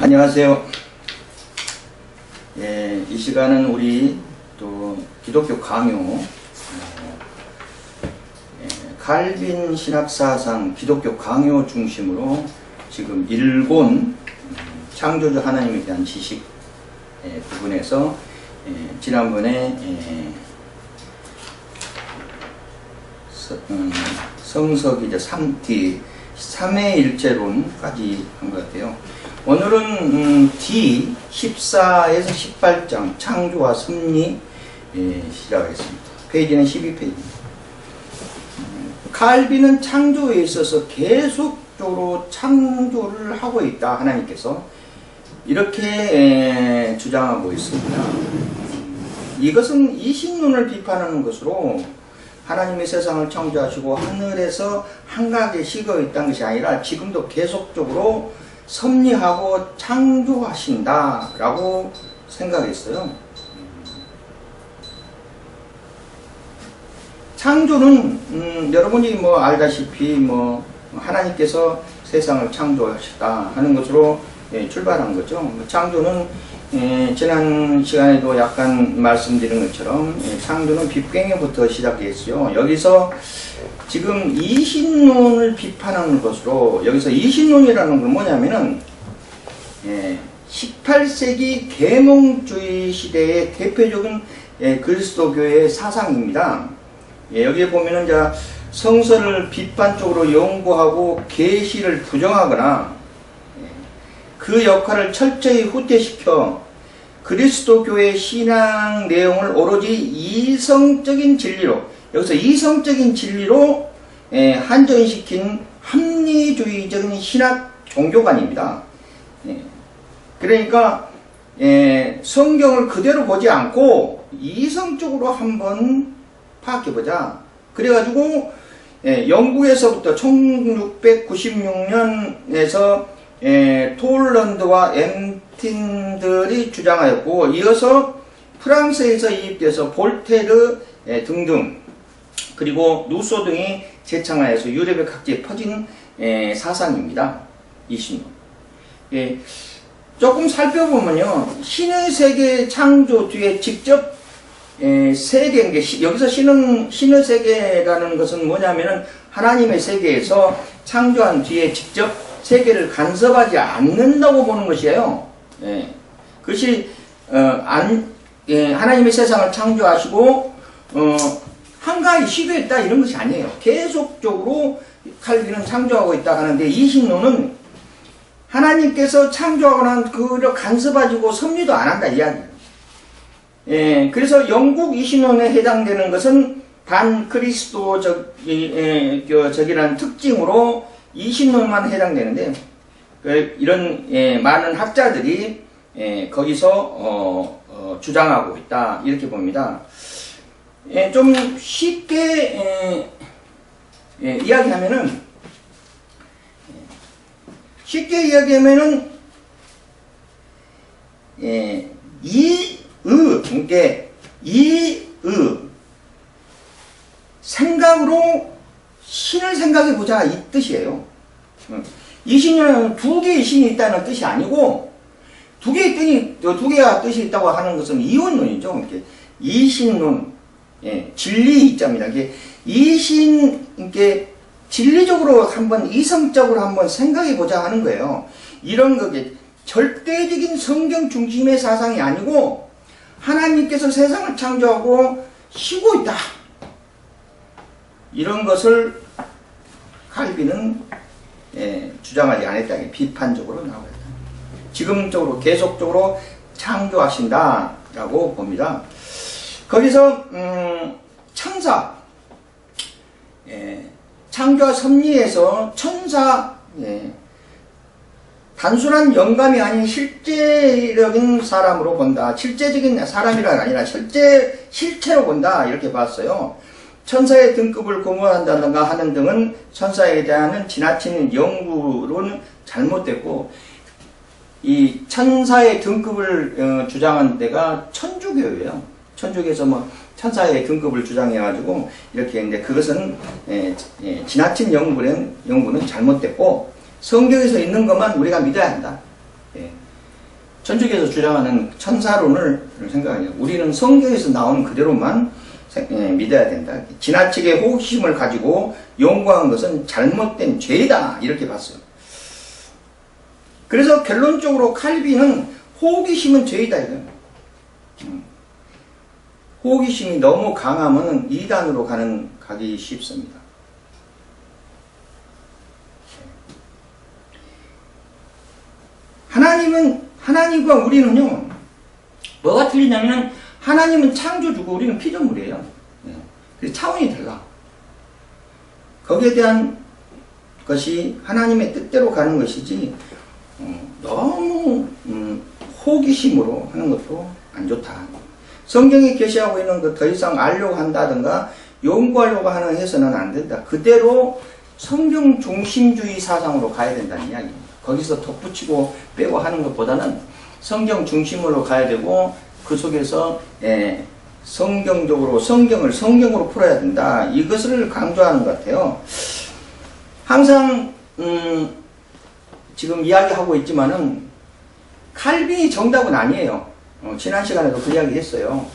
안녕하세요. 이 시간은 우리 또 기독교 강요 칼빈 신학사상 기독교 강요 중심으로 지금 일본 창조주 하나님에 대한 지식 부분에서 지난번에 성서기제 3D 3位일체론까지 한 것 같아요. 오늘은 D 14에서 18장 창조와 섭리 시작하겠습니다. 페이지는 12페이지입니다. 칼빈은 창조에 있어서 계속적으로 창조를 하고 있다. 하나님께서 이렇게 주장하고 있습니다. 이것은 이신론을 비판하는 것으로 하나님의 세상을 창조하시고 하늘에서 한가하게 식어 있다는 것이 아니라 지금도 계속적으로 섭리하고 창조하신다 라고 생각했어요. 창조는 여러분이 알다시피 하나님께서 세상을 창조하셨다 하는 것으로 출발한 거죠. 창조는 지난 시간에도 약간 말씀드린 것처럼 창조는 빅뱅에부터 시작했어요. 여기서 지금 이신론을 비판하는 것으로, 여기서 이신론이라는 건 뭐냐면은 18세기 계몽주의 시대의 대표적인 그리스도교의 사상입니다. 여기에 보면은 성서를 비판적으로 연구하고 계시를 부정하거나 그 역할을 철저히 후퇴시켜 그리스도교의 신앙 내용을 오로지 이성적인 진리로, 여기서 이성적인 진리로 한정시킨 합리주의적인 신학 종교관입니다. 그러니까 성경을 그대로 보지 않고 이성적으로 한번 파악해보자. 그래가지고 영국에서부터 1696년에서 톨런드와 엠틴들이 주장하였고, 이어서 프랑스에서 이입돼서 볼테르 등등, 그리고 루소 등이 재창하여서 유럽의 각지에 퍼진 사상입니다. 이신론. 조금 살펴보면요, 신의 세계 창조 뒤에 직접 세계인 게, 여기서 신의 세계라는 것은 뭐냐면은 하나님의 세계에서 창조한 뒤에 직접 세계를 간섭하지 않는다고 보는 것이에요. 그것이 하나님의 세상을 창조하시고 한가히 시도했다 이런 것이 아니에요. 계속적으로 칼빈은 창조하고 있다 하는데, 이신론은 하나님께서 창조하고 난 그걸 간섭하지고 섭리도 안 한다 이야기예요. 그래서 영국 이신론에 해당되는 것은 반그리스도적이라는 특징으로 이신론만 해당되는데, 이런 많은 학자들이 거기서 주장하고 있다 이렇게 봅니다. 좀 쉽게 이야기하면은, 생각으로 신을 생각해보자 이 뜻이에요. 이신론은 두 개의 신이 있다는 뜻이 아니고, 두 개가 뜻이 있다고 하는 것은 이원론이죠. 이신론, 진리 입자입니다. 진리적으로 한번, 이성적으로 한번 생각해보자 하는 거예요. 이런 거게 절대적인 성경 중심의 사상이 아니고, 하나님께서 세상을 창조하고 쉬고 있다. 이런 것을 칼빈은 주장하지 않았다. 비판적으로 나오겠다. 지금적으로 계속적으로 창조하신다라고 봅니다. 거기서 천사, 창조와 섭리에서 천사, 단순한 영감이 아닌 실제적인 사람으로 본다. 실제적인 사람이라 아니라 실체로 본다 이렇게 봤어요. 천사의 등급을 고문한다든가 하는 등은 천사에 대한 지나친 연구로는 잘못됐고, 이 천사의 등급을 주장한 데가 천주교예요. 천주교에서 천사의 등급을 주장해가지고 이렇게 했는데, 그것은 지나친 연구는 잘못됐고, 성경에서 있는 것만 우리가 믿어야 한다. 천주교에서 주장하는 천사론을 생각해요. 우리는 성경에서 나오는 그대로만 믿어야 된다. 지나치게 호기심을 가지고 연구한 것은 잘못된 죄다 이렇게 봤어요. 그래서 결론적으로 칼빈은 호기심은 죄이다 이거예요. 호기심이 너무 강하면 이단으로 가기 쉽습니다. 하나님과 우리는요, 뭐가 틀리냐면, 하나님은 창조주고 우리는 피조물이에요. 그래서 차원이 달라. 거기에 대한 것이 하나님의 뜻대로 가는 것이지, 너무 호기심으로 하는 것도 안 좋다. 성경에 계시하고 있는 거 더 이상 알려고 한다든가 연구하려고 하는 해서는 안 된다. 그대로 성경 중심주의 사상으로 가야 된다는 이야기입니다. 거기서 덧붙이고 빼고 하는 것보다는 성경 중심으로 가야 되고 그 속에서 성경적으로 성경으로 풀어야 된다. 이것을 강조하는 것 같아요. 항상 지금 이야기하고 있지만은 칼빈이 정답은 아니에요. 지난 시간에도 그 이야기 했어요.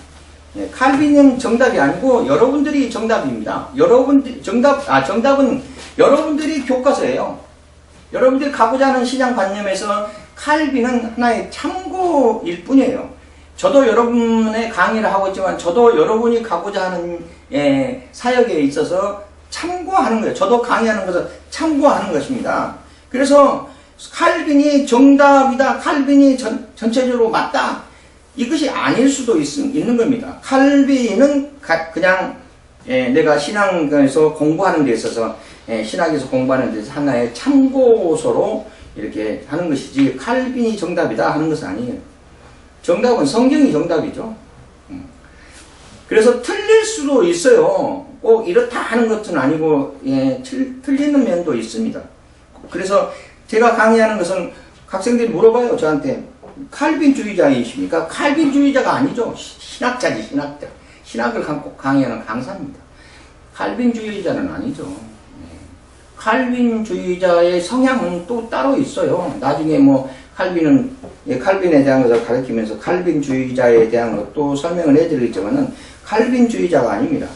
칼빈은 정답이 아니고 여러분들이 정답입니다. 정답은 여러분들이 교과서예요. 여러분들이 가고자 하는 신앙관념에서 칼빈은 하나의 참고일 뿐이에요. 저도 여러분의 강의를 하고 있지만 저도 여러분이 가고자 하는 사역에 있어서 참고하는 거예요. 저도 강의하는 것을 참고하는 것입니다. 그래서 칼빈이 정답이다, 칼빈이 전체적으로 맞다, 이것이 아닐 수도 있는 겁니다. 칼빈은 그냥 내가 신앙에서 공부하는 데 있어서 신학에서 공부하는 데 있어서 하나의 참고서로 이렇게 하는 것이지 칼빈이 정답이다 하는 것은 아니에요. 정답은 성경이 정답이죠. 그래서 틀릴 수도 있어요. 꼭 이렇다 하는 것은 아니고 틀리는 면도 있습니다. 그래서 제가 강의하는 것은 학생들이 물어봐요. 저한테 칼빈주의자이십니까? 칼빈주의자가 아니죠. 신학자지, 신학자. 신학을 강의하는 강사입니다. 칼빈주의자는 아니죠. 칼빈주의자의 성향은 또 따로 있어요. 나중에 칼빈에 대한 것을 가르치면서 칼빈주의자에 대한 것도 설명을 해드리겠지만은 칼빈주의자가 아닙니다.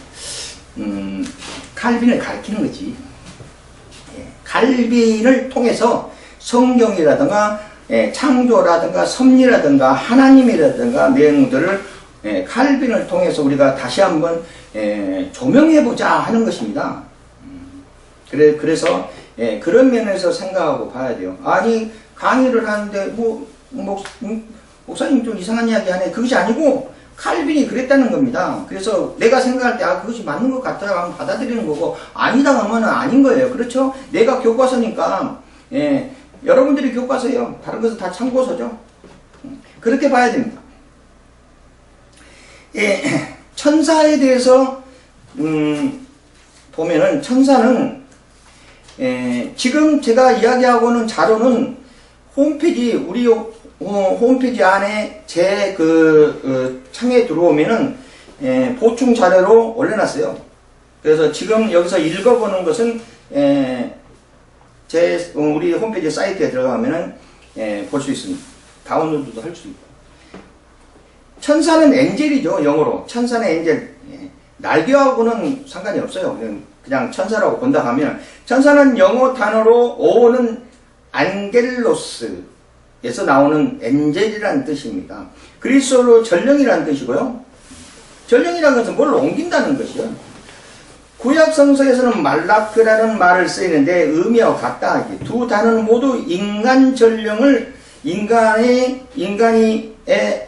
칼빈을 가르치는 거지. 칼빈을 통해서 성경이라든가 창조라든가 섭리라든가 하나님이라든가 내용들을 칼빈을 통해서 우리가 다시 한번 조명해보자 하는 것입니다. 그래서 그런 면에서 생각하고 봐야 돼요. 아니 강의를 하는데 목사님 좀 이상한 이야기 하네. 그것이 아니고 칼빈이 그랬다는 겁니다. 그래서 내가 생각할 때 그것이 맞는 것 같아요 하면 받아들이는 거고 아니다 하면 아닌 거예요. 그렇죠? 내가 교과서니까 여러분들이 교과서예요. 다른 것은 다 참고서죠. 그렇게 봐야 됩니다. 천사에 대해서 보면은 천사는 지금 제가 이야기하고는 자료는 우리 홈페이지 안에 제 창에 들어오면은 보충 자료로 올려놨어요. 그래서 지금 여기서 읽어보는 것은 우리 홈페이지 사이트에 들어가면은 볼 수 있습니다. 다운로드도 할 수 있고. 천사는 엔젤이죠. 영어로 천사는 엔젤. 날개하고는 상관이 없어요. 그냥 천사라고 본다 하면 천사는 영어 단어로 오는 안겔로스에서 나오는 엔젤이라는 뜻입니다. 그리스어로 전령이라는 뜻이고요. 전령이라는 것은 뭘 옮긴다는 것이요. 구약 성서에서는 말라크라는 말을 쓰이는데 의미와 같다. 두 단어는 모두 인간 전령을 인간이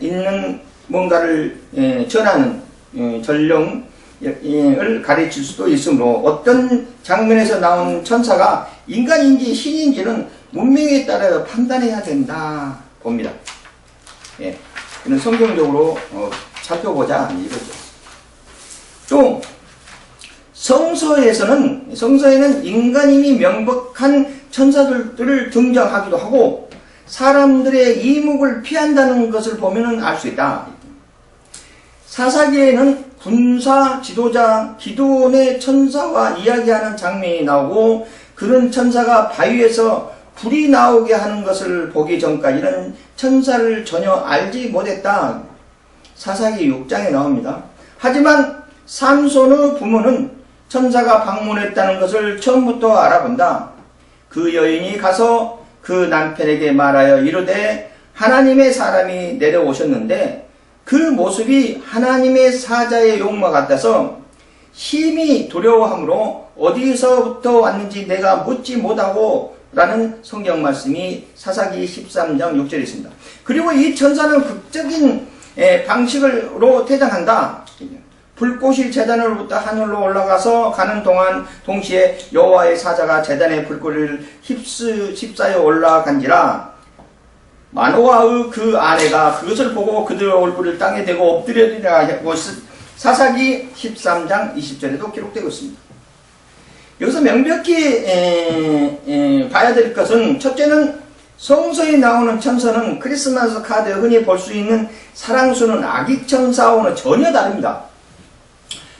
있는 뭔가를 전하는 전령을 가르칠 수도 있으므로 어떤 장면에서 나온 천사가 인간인지 신인지는 문명에 따라 판단해야 된다 봅니다. 그는 성경적으로 살펴보자 이거죠. 또 성서에는 인간임이 명백한 천사들을 등장하기도 하고 사람들의 이목을 피한다는 것을 보면 알 수 있다. 사사기에는 군사 지도자 기드온의 천사와 이야기하는 장면이 나오고 그런 천사가 바위에서 불이 나오게 하는 것을 보기 전까지는 천사를 전혀 알지 못했다. 사사기 6장에 나옵니다. 하지만 삼손의 부모는 천사가 방문했다는 것을 처음부터 알아본다. 그 여인이 가서 그 남편에게 말하여 이르되 하나님의 사람이 내려오셨는데 그 모습이 하나님의 사자의 용과 같아서 심히 두려워하므로 어디서부터 왔는지 내가 묻지 못하고 라는 성경 말씀이 사사기 13장 6절에 있습니다. 그리고 이 천사는 극적인 방식으로 퇴장한다. 불꽃이 제단으로부터 하늘로 올라가서 가는 동안 동시에 여호와의 사자가 제단의 불꽃을 휩싸여 올라간지라 마노아의 그 아내가 그것을 보고 그들의 얼굴을 땅에 대고 엎드려리라 하고 사사기 13장 20절에도 기록되고 있습니다. 여기서 명백히 봐야 될 것은 첫째는 성서에 나오는 천사는 크리스마스 카드에 흔히 볼 수 있는 사랑스러운 아기 천사와는 전혀 다릅니다.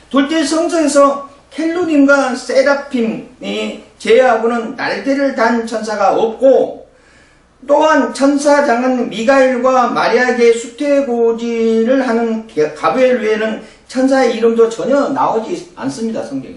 둘째, 성서에서 켈루님과 세라핌이 제외하고는 날개를 단 천사가 없고 또한 천사장은 미가엘과 마리아에게 수태고지를 하는 가브리엘 외에는 천사의 이름도 전혀 나오지 않습니다. 성경에.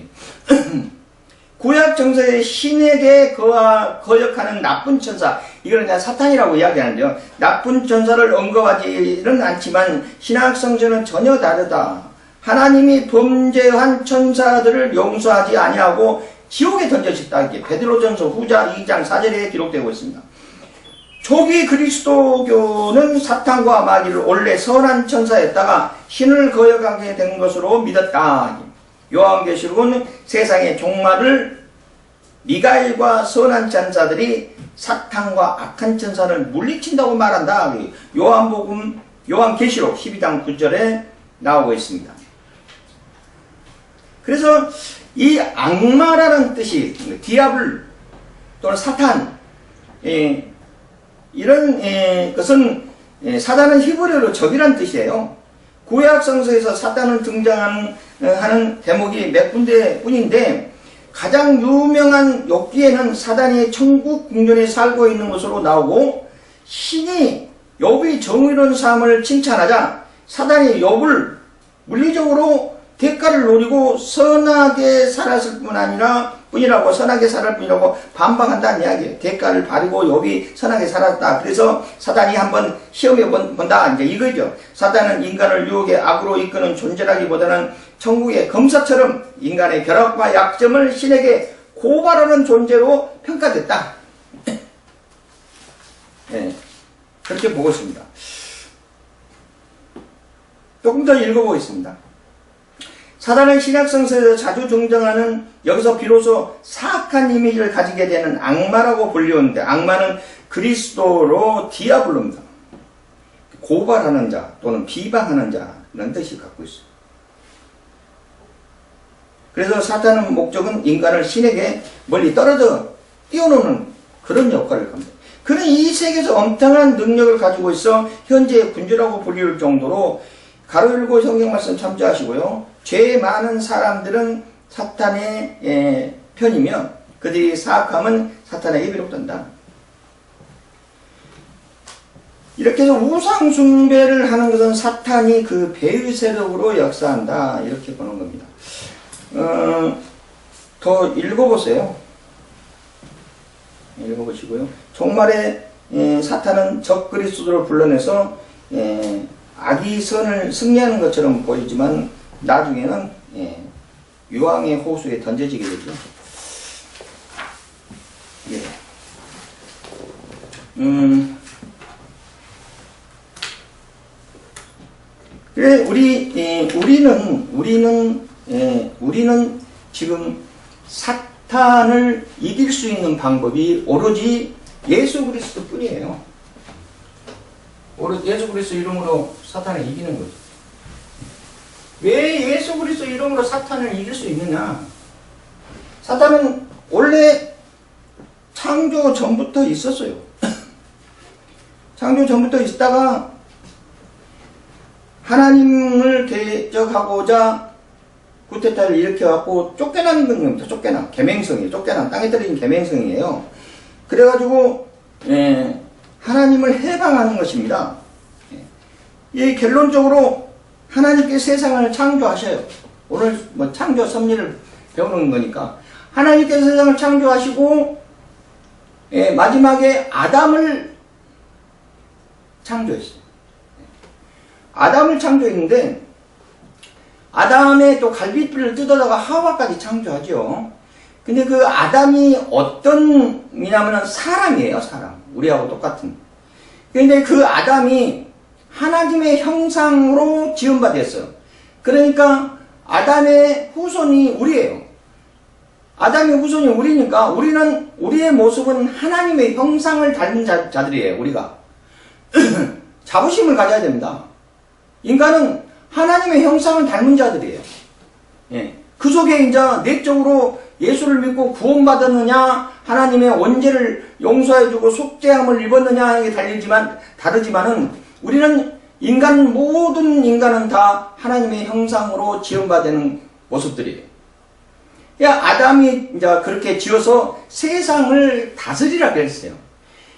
구약 정서의 신에게 거역하는 나쁜 천사, 이걸 그냥 사탄이라고 이야기하는데요. 나쁜 천사를 언급하지는 않지만 신약 성서는 전혀 다르다. 하나님이 범죄한 천사들을 용서하지 아니하고 지옥에 던져졌다. 이게 베드로전서 후자 2장 4절에 기록되고 있습니다. 초기 그리스도교는 사탄과 마귀를 원래 선한 천사였다가 신을 거역하게 된 것으로 믿었다. 요한계시록은 세상의 종말을 미가엘과 선한 천사들이 사탄과 악한 천사를 물리친다고 말한다. 요한계시록 12장 9절에 나오고 있습니다. 그래서 이 악마라는 뜻이 디아블 또는 사탄 이런 것은 사단은 히브리어로 적이라는 뜻이에요. 구약 성서에서 사단은 등장하는 대목이 몇 군데 뿐인데 가장 유명한 욥기에는 사단이 천국 궁전에 살고 있는 것으로 나오고 신이 욥이 정의로운 삶을 칭찬하자 사단이 욥을 물리적으로 대가를 노리고 선하게 살았을 뿐이라고 선하게 살을 뿐이라고 반박한다는 이야기예요. 대가를 바르고 욥이 선하게 살았다. 그래서 사단이 한번 시험해 본다. 이제 이거죠. 사단은 인간을 유혹의 악으로 이끄는 존재라기보다는 천국의 검사처럼 인간의 결합과 약점을 신에게 고발하는 존재로 평가됐다. 네, 그렇게 보고 있습니다. 조금 더 읽어보겠습니다. 사단은 신약성서에서 자주 등장하는 여기서 비로소 사악한 이미지를 가지게 되는 악마라고 불리우는데 악마는 그리스도로 디아블로입니다. 고발하는 자 또는 비방하는 자라는 뜻을 갖고 있어요. 그래서 사탄의 목적은 인간을 신에게 멀리 떨어져 띄워놓는 그런 역할을 합니다. 그는 이 세계에서 엄청난 능력을 가지고 있어 현재의 군주라고 불릴 정도로 가로 열고 성경 말씀 참조하시고요. 죄 많은 사람들은 사탄의 편이며 그들이 사악함은 사탄에게 비롯된다. 이렇게 해서 우상 숭배를 하는 것은 사탄이 그 배의 세력으로 역사한다. 이렇게 보는 겁니다. 더 읽어보세요. 읽어보시고요. 종말에 사탄은 적 그리스도를 불러내서 악이 선을 승리하는 것처럼 보이지만 나중에는 유황의 호수에 던져지게 되죠. 예. 그래 우리는 지금 사탄을 이길 수 있는 방법이 오로지 예수 그리스도 뿐이에요. 오로지 예수 그리스도 이름으로 사탄을 이기는 거죠. 왜 예수 그리스도 이름으로 사탄을 이길 수 있느냐? 사탄은 원래 창조 전부터 있었어요. 창조 전부터 있다가 하나님을 대적하고자 구테타를 일으켜갖고 쫓겨나는 겁니다. 계맹성이에요. 땅에 떨어진 계맹성이에요. 그래가지고 하나님을 해방하는 것입니다. 이 결론적으로 하나님께 세상을 창조하셔요. 오늘 뭐 창조 섭리를 배우는 거니까 하나님께서 세상을 창조하시고 마지막에 아담을 창조했어요. 아담을 창조했는데 아담의 또 갈비뼈를 뜯어다가 하와까지 창조하죠. 근데 그 아담이 어떤 이냐면은 사람이에요. 사람. 우리하고 똑같은. 근데 그 아담이 하나님의 형상으로 지음받았어요. 그러니까 아담의 후손이 우리예요. 아담의 후손이 우리니까 우리의 모습은 하나님의 형상을 닮은 자들이에요. 우리가 자부심을 가져야 됩니다. 인간은 하나님의 형상을 닮은 자들이에요. 예. 그 속에 이제 내적으로 예수를 믿고 구원받았느냐, 하나님의 원죄를 용서해주고 속죄함을 입었느냐 하는 게 다르지만은 우리는 모든 인간은 다 하나님의 형상으로 지음받은 모습들이에요. 아담이 이제 그렇게 지어서 세상을 다스리라 그랬어요.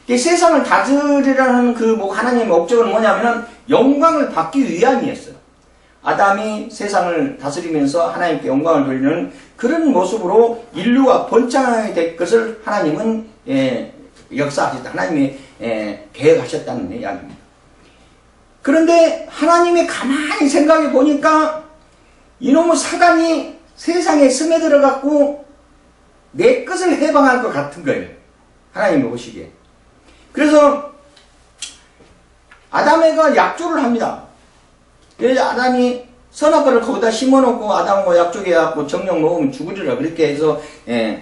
세상을 다스리라는 그 하나님의 목적은 뭐냐면은 영광을 받기 위함이었어요. 아담이 세상을 다스리면서 하나님께 영광을 돌리는 그런 모습으로 인류가 번창하게 될 것을 하나님은 역사하셨다. 하나님이 계획하셨다는 이야기입니다. 그런데 하나님이 가만히 생각해 보니까 이놈의 사단이 세상에 스며들어갖고 내 것을 해방할 것 같은 거예요. 하나님이 보시기에. 그래서 아담에가 약조를 합니다. 그래서 아담이 선악과를 거기다 심어놓고 아담과 약조해갖고 정령 먹으면 죽으리라 그렇게 해서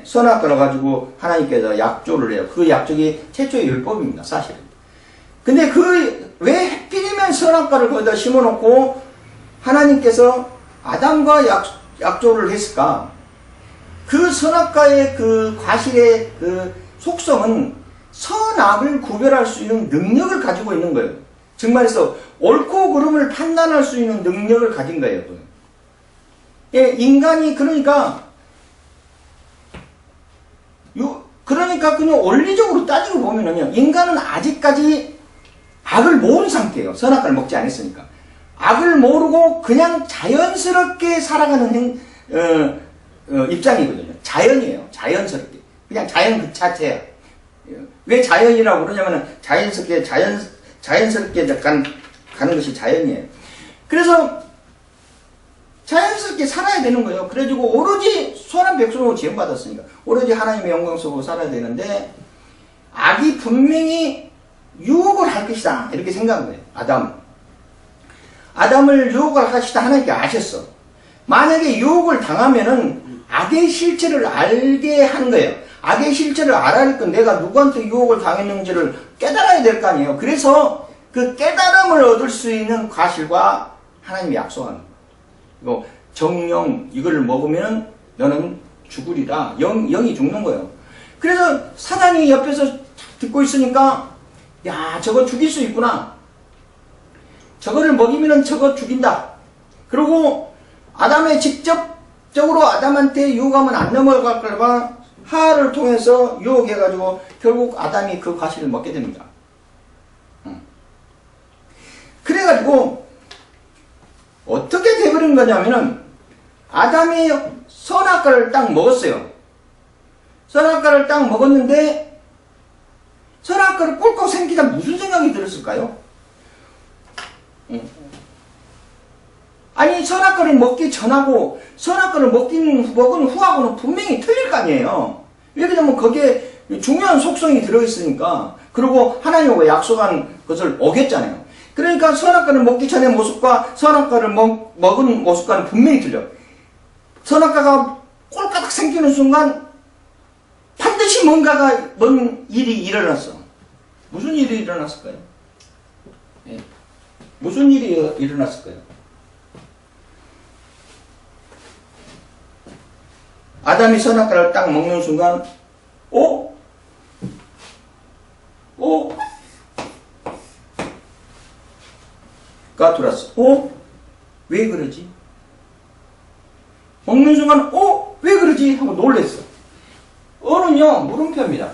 선악과를 가지고 하나님께서 약조를 해요. 그 약조기 최초의 율법입니다. 사실은. 근데 왜 하필이면 선악과를 거기다 심어놓고 하나님께서 아담과 약조를 했을까? 그 선악과의 그 과실의 그 속성은 선악을 구별할 수 있는 능력을 가지고 있는 거예요. 즉 말해서 옳고 그름을 판단할 수 있는 능력을 가진 거예요. 인간이 그러니까 그냥 원리적으로 따지고 보면은요, 인간은 아직까지 악을 모르는 상태예요. 선악과를 먹지 않았으니까. 악을 모르고 그냥 자연스럽게 살아가는 입장이거든요. 자연이에요. 자연스럽게. 그냥 자연 그 자체야. 왜 자연이라고 그러냐면은 자연스럽게 약간 가는 것이 자연이에요. 그래서 자연스럽게 살아야 되는 거예요. 그래가지고 오로지 선한 백성으로 지음받았으니까 오로지 하나님의 영광 속으로 살아야 되는데 악이 분명히 유혹을 할 것이다 이렇게 생각한 거예요. 아담을 유혹을 할 것이다 하나님께 아셨어. 만약에 유혹을 당하면은 악의 실체를 알게 하는 거예요. 악의 실체를 알아야 건 내가 누구한테 유혹을 당했는지를 깨달아야 될 거 아니에요. 그래서 그 깨달음을 얻을 수 있는 과실과 하나님이 약속하는 거예요. 이거 정령 이걸 먹으면 너는 죽으리라. 영이 죽는 거예요. 그래서 사단이 옆에서 듣고 있으니까 야 저거 죽일 수 있구나. 저거를 먹이면 저거 죽인다. 그리고 아담의 직접적으로 아담한테 유혹하면 안 넘어갈 걸봐 하와를 통해서 유혹해가지고 결국 아담이 그 과실을 먹게 됩니다. 그래가지고 어떻게 돼버린 거냐면은 아담이 선악과를 딱 먹었어요. 선악과를 딱 먹었는데 선악과를 꿀꺽 생기다 무슨 생각이 들었을까요? 아니 선악과를 먹기 전하고 선악과를 먹은 후하고는 분명히 틀릴 거 아니에요. 왜냐면 거기에 중요한 속성이 들어있으니까. 그리고 하나님과 약속한 것을 어겼잖아요. 그러니까 선악과를 먹기 전의 모습과 선악과를 먹은 모습과는 분명히 틀려. 선악과가 꼴까닥 생기는 순간 반드시 뭔 일이 일어났어. 무슨 일이 일어났을까요? 네. 무슨 일이 일어났을까요? 아담이 선악과를 딱 먹는 순간 가 들어왔어. 왜 그러지? 먹는 순간 왜 그러지? 하고 놀랬어. 어는요 물음표입니다.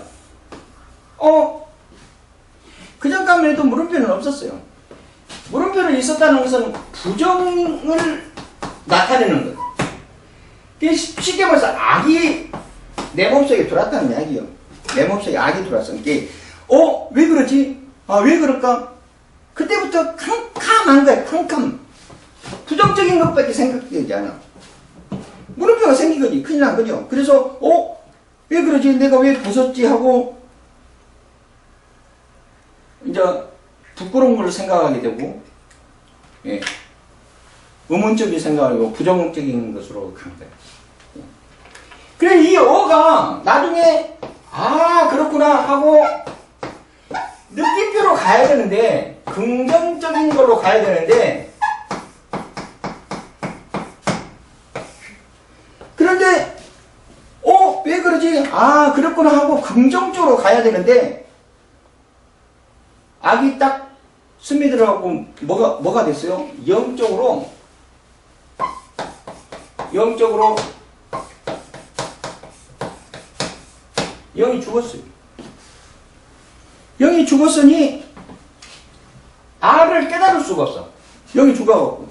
그전까지만 해도 물음표는 없었어요. 물음표는 있었다는 것은 부정을 나타내는 거예요. 쉽게 말해서 악이 내 몸속에 들어왔다는 이야기예요. 내 몸속에 악이 들어왔어. 왜 그러지? 왜 그럴까? 그때부터 캄캄한 거야, 캄캄. 부정적인 것밖에 생각되지 않아. 물음표가 생긴 거지. 큰일 난 거죠. 그래서, 왜 그러지? 내가 왜 벗었지? 하고, 이제, 부끄러운 걸 생각하게 되고, 예. 의문적인 생각하고, 부정적인 것으로 간 거야. 그래, 이 어가 나중에, 그렇구나 하고, 느낌표로 가야 되는데, 긍정적인 걸로 가야 되는데, 그런데, 왜 그러지? 그렇구나 하고, 긍정적으로 가야 되는데, 악이 딱 스며들어가고, 뭐가 됐어요? 영적으로, 영이 죽었어요. 영이 죽었으니 악을 깨달을 수가 없어. 영이 죽어가지고.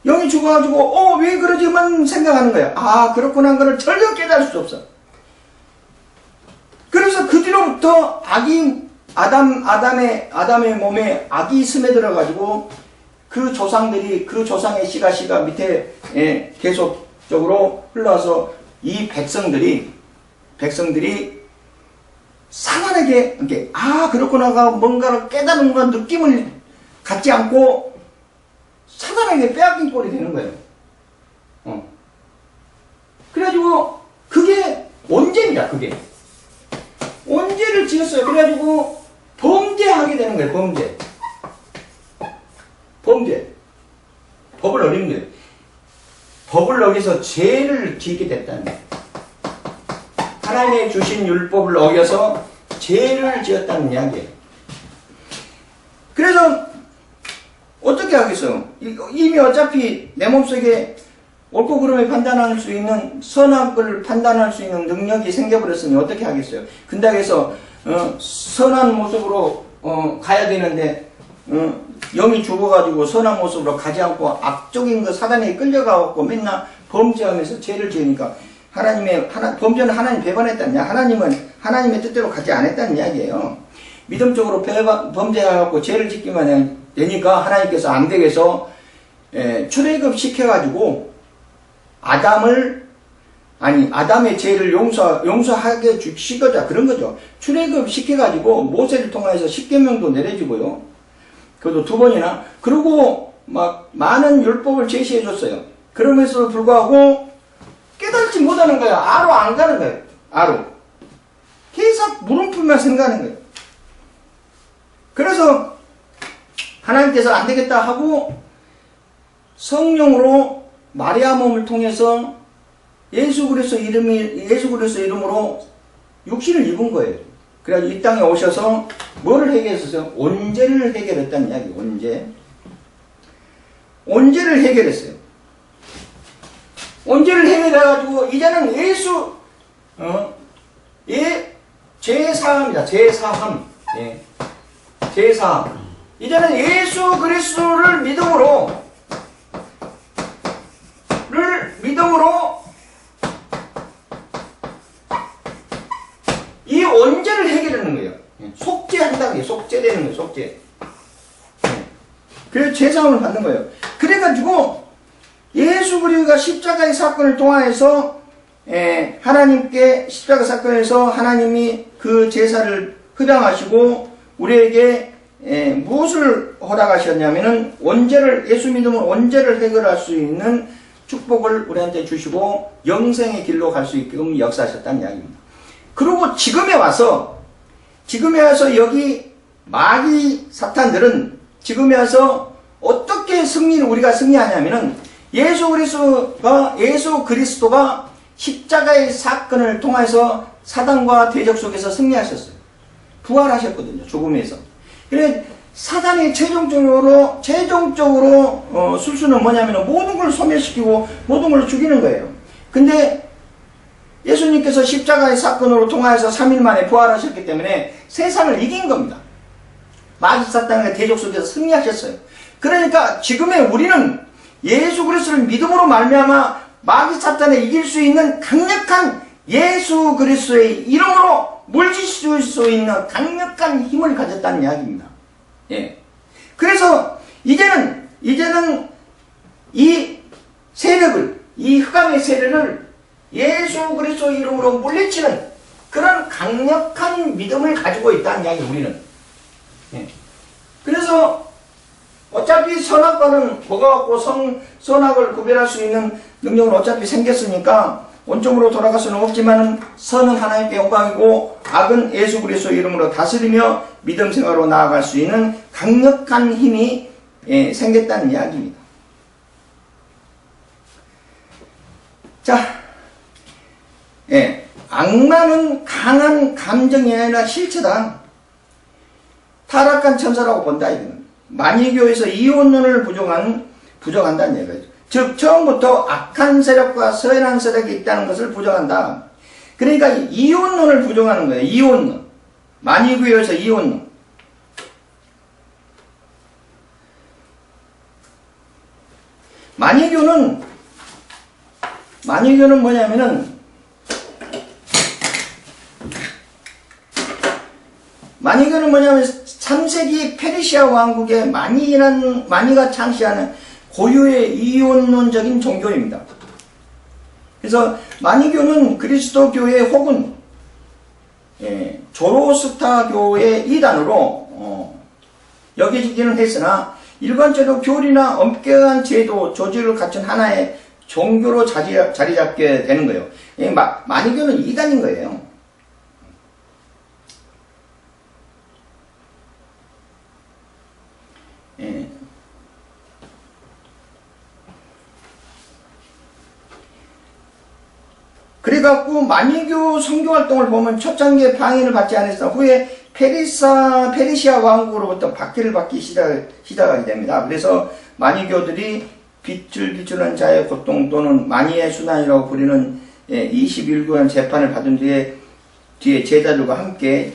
영이 죽어가지고 왜 그러지만 생각하는 거야. 그렇구나 하는 거를 전혀 깨달을 수 없어. 그래서 그 뒤로부터 악이 아담의 몸에 악이 스며들어가지고 그 조상의 씨가 밑에 계속적으로 흘러와서 이 백성들이 사단에게 그렇구나가 뭔가를 깨달은 건 느낌을 갖지 않고 사단에게 빼앗긴 꼴이 되는 거예요. 그래가지고 그게 원죄입니다. 그게 원죄를 지었어요. 그래가지고 범죄하게 되는 거예요. 범죄. 법을 어긴 거예요. 법을 어겨서 죄를 짓게 됐다는 거예요. 하나님의 주신 율법을 어겨서 죄를 지었다는 이야기예요. 그래서 어떻게 하겠어요? 이미 어차피 내 몸속에 옳고 그름을 판단할 수 있는 선악을 판단할 수 있는 능력이 생겨버렸으니 어떻게 하겠어요? 근당에서 선한 모습으로 가야 되는데 영이 죽어가지고 선한 모습으로 가지 않고 악적인 거 사단에 끌려가고 맨날 범죄하면서 죄를 지으니까 범죄는 하나님 배반했다는 이야기. 하나님은 하나님의 뜻대로 가지 않았다는 이야기예요. 믿음적으로 범죄하고 죄를 짓기만 되니까 하나님께서 안 되게 해서 출애굽 시켜가지고 아담의 죄를 용서하게 시켜자 그런 거죠. 출애굽 시켜가지고 모세를 통해서 십계명도 내려주고요. 그것도 2번이나. 그리고 막 많은 율법을 제시해 줬어요. 그러면서도 불구하고 깨닫지 못하는 거예요. 아로 안 가는 거예요. 아로. 계속 물음표만 생각하는 거예요. 그래서 하나님께서 안 되겠다 하고 성령으로 마리아 몸을 통해서 예수 그리스도 이름으로 육신을 입은 거예요. 그래가지고 이 땅에 오셔서 뭐를 해결했어요? 온죄를 해결했다는 이야기. 온죄를 해결했어요. 온죄를 해결해가지고 이제는 제사함이다. 제사함. 제사함. 이제는 예수 그리스도를 믿음으로 이 원죄를 해결하는 거예요. 속죄한다는 게 속죄되는 거예요. 속죄. 그래서 제사함을 받는 거예요. 그래가지고 예수 그리스도가 십자가의 사건을 통하여서 하나님께 십자가 사건에서 하나님이 그 제사를 허락하시고 우리에게 무엇을 허락하셨냐면은 예수 믿으면 원죄를 해결할 수 있는 축복을 우리한테 주시고 영생의 길로 갈 수 있게끔 역사하셨다는 이야기입니다. 그리고 지금에 와서 여기 마귀 사탄들은 지금에 와서 어떻게 우리가 승리하냐면은 예수 그리스도가 십자가의 사건을 통해서 사단과 대적 속에서 승리하셨어요. 부활하셨거든요. 죽음에서. 그래 사단이 최종적으로 술수는 뭐냐면 모든 걸 소멸시키고 모든 걸 죽이는 거예요. 근데 예수님께서 십자가의 사건으로 통하여서 3일 만에 부활하셨기 때문에 세상을 이긴 겁니다. 마귀 사탄의 대적 속에서 승리하셨어요. 그러니까 지금의 우리는 예수 그리스도를 믿음으로 말미암아 마귀 사탄을 이길 수 있는 강력한 예수 그리스도의 이름으로 물리칠 수 있는 강력한 힘을 가졌다는 이야기입니다. 예. 그래서 이제는 이 세력을, 이 흑암의 세력을 예수 그리스도 이름으로 물리치는 그런 강력한 믿음을 가지고 있다는 이야기, 우리는. 예. 그래서 어차피 선악과는 먹어갖고 선악을 구별할 수 있는 능력은 어차피 생겼으니까 원점으로 돌아갈 수는 없지만 선은 하나님께 영광이고 악은 예수 그리스도 이름으로 다스리며 믿음 생활로 나아갈 수 있는 강력한 힘이 생겼다는 이야기입니다. 자, 악마는 강한 감정이 아니라 실체다. 타락한 천사라고 본다, 이거는. 만이교에서 이혼론을 부정한다는 얘기죠. 즉 처음부터 악한 세력과 선한 세력이 있다는 것을 부정한다. 그러니까 이혼론을 부정하는 거예요. 이혼론. 만이교에서 이혼론. 만이교는 뭐냐면은 만이교는 뭐냐면 3세기 페르시아 왕국의 만이가 창시하는 고유의 이혼론적인 종교입니다. 그래서 만이교는 그리스도교회 혹은 조로스타교의 이단으로 여겨지기는 했으나 일반적으로 교리나 엄격한 제도, 조직을 갖춘 하나의 종교로 자리 잡게 되는 거예요. 만이교는 이단인 거예요. 그래갖고 만이교 선교활동을 보면 첫 단계 방해를 받지 않았으나 후에 페르시아 왕국으로부터 박해를 받기 시작하게 됩니다. 그래서 만이교들이 빛을 비추는 자의 고통 또는 만이의 순환이라고 부르는 21개월 재판을 받은 뒤에 제자들과 함께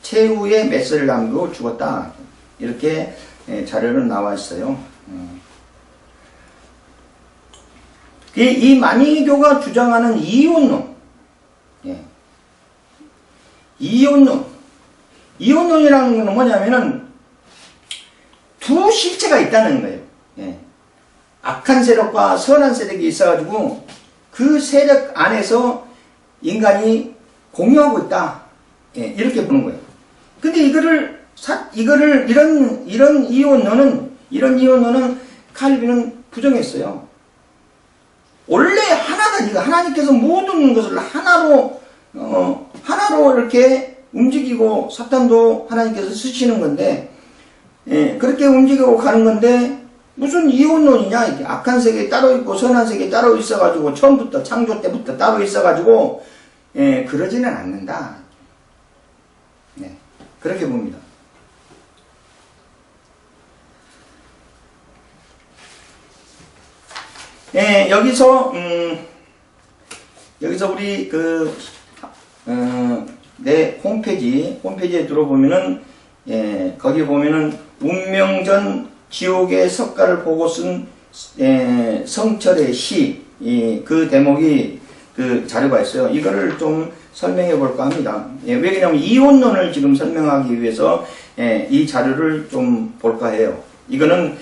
최후의 메시지를 남기고 죽었다. 이렇게 자료는 나와 있어요. 이 만이교가 주장하는 이혼론, 이혼론이라는 건 뭐냐면은 두 실체가 있다는 거예요. 악한 세력과 선한 세력이 있어가지고 그 세력 안에서 인간이 공유하고 있다. 이렇게 보는 거예요. 근데 이런 이혼론은 칼빈은 부정했어요. 원래 하나다. 이거 하나님께서 모든 것을 하나로 이렇게 움직이고 사탄도 하나님께서 쓰시는 건데, 그렇게 움직이고 가는 건데 무슨 이혼론이냐. 이게 악한 세계 따로 있고 선한 세계 따로 있어가지고 처음부터 창조 때부터 따로 있어가지고 그러지는 않는다. 그렇게 봅니다. 여기서 우리 내 홈페이지에 들어보면은, 거기 보면은 운명전 지옥의 석가를 보고 쓴 성철의 시, 그 대목이 그 자료가 있어요. 이거를 좀 설명해 볼까 합니다. 왜 그러냐면 이혼론을 지금 설명하기 위해서 이 자료를 좀 볼까 해요. 이거는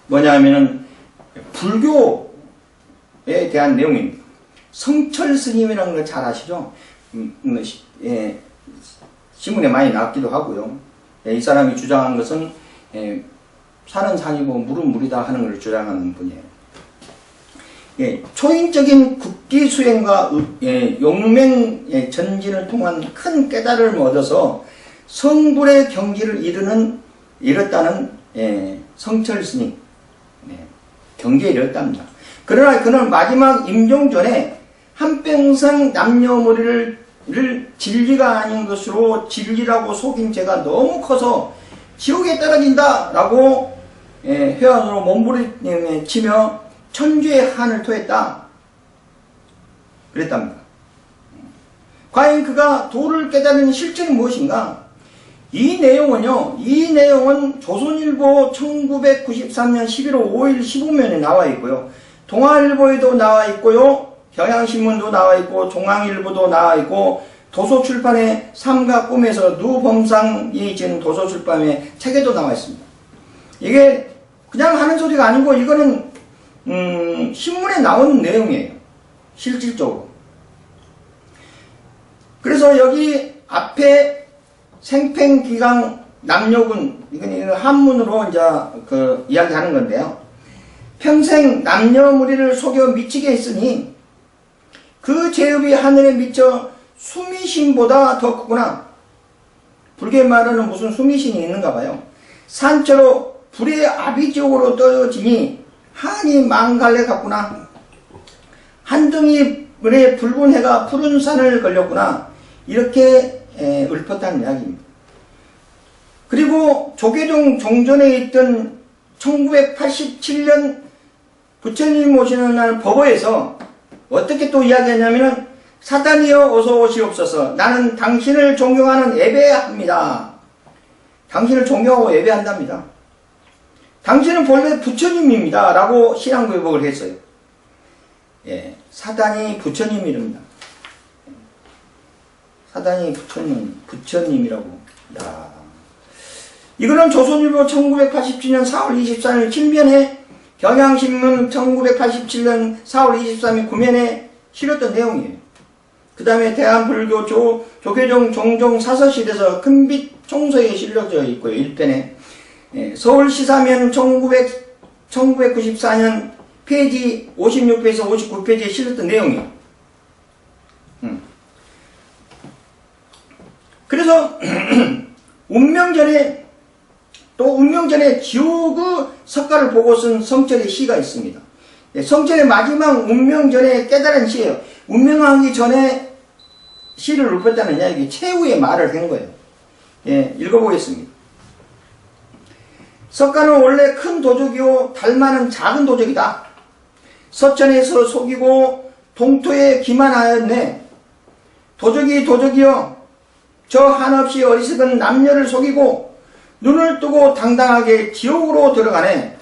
뭐냐 하면은 불교에 대한 내용입니다. 성철 스님이라는 걸 잘 아시죠? 신문에 많이 나왔기도 하고요. 이 사람이 주장한 것은 산은 산이고 물은 물이다 하는 걸 주장하는 분이에요. 초인적인 국기 수행과 용맹 전진을 통한 큰 깨달음을 얻어서 성불의 경지를 이뤘다는 성철 스님, 경지에 이뤘답니다. 그러나 그는 마지막 임종 전에 한평생 남녀머리를 진리가 아닌 것으로 진리라고 속인 죄가 너무 커서 지옥에 떨어진다 라고 회원으로 몸부림치며 천주의 한을 토했다. 그랬답니다. 과연 그가 도를 깨달은 실체는 무엇인가? 이 내용은 조선일보 1993년 11월 5일 15면에 나와 있고요. 동아일보에도 나와 있고요. 경향신문도 나와 있고 중앙일보도 나와 있고 도서출판의 삶과 꿈에서 누범상이 지은 도서출판의 책에도 나와 있습니다. 이게 그냥 하는 소리가 아니고 이거는 신문에 나오는 내용이에요. 실질적으로. 그래서 여기 앞에 생팽기강 남녀군, 이건 한문으로 이제 이야기하는 건데요. 평생 남녀무리를 속여 미치게 했으니 그 죄업이 하늘에 미쳐 수미신보다 더 크구나. 불교 말에는 무슨 수미신이 있는가 봐요. 산처로 불의 아비지옥으로 떨어지니 한이 망갈래 같구나. 한등이 물에 붉은 해가 푸른 산을 걸렸구나. 이렇게 읊었다는 이야기입니다. 그리고 조계종 종전에 있던 1987년 부처님 오시는 날 법어에서 어떻게 또 이야기했냐면은 사단이여 어서 오시옵소서. 나는 당신을 존경하는 예배합니다. 당신을 존경하고 예배한답니다. 당신은 본래 부처님입니다. 라고 신앙고백을 했어요. 예, 사단이 부처님이랍니다. 사단이 부처님이라고. 야, 이거는 조선일보 1987년 4월 24일 7면에 경향신문 1987년 4월 23일 9면에 실었던 내용이에요. 그 다음에 대한불교 조계종 종종 사서실에서 큰빛 총서에 실려져 있고요. 1편에 서울시사면 1994년 페이지 56페이지에서 59페이지에 실렸던 내용이에요. 그래서 운명전에 지옥의 석가를 보고 쓴 성철의 시가 있습니다. 성철의 마지막 운명전에 깨달은 시예요. 운명하기 전에 시를 읊었다는 이야기, 최후의 말을 한 거예요. 예, 읽어보겠습니다. 석가는 원래 큰 도적이요 달마는 작은 도적이다. 서천에서 속이고 동토에 기만하였네. 도적이여 저 한없이 어리석은 남녀를 속이고 눈을 뜨고 당당하게 지옥으로 들어가네.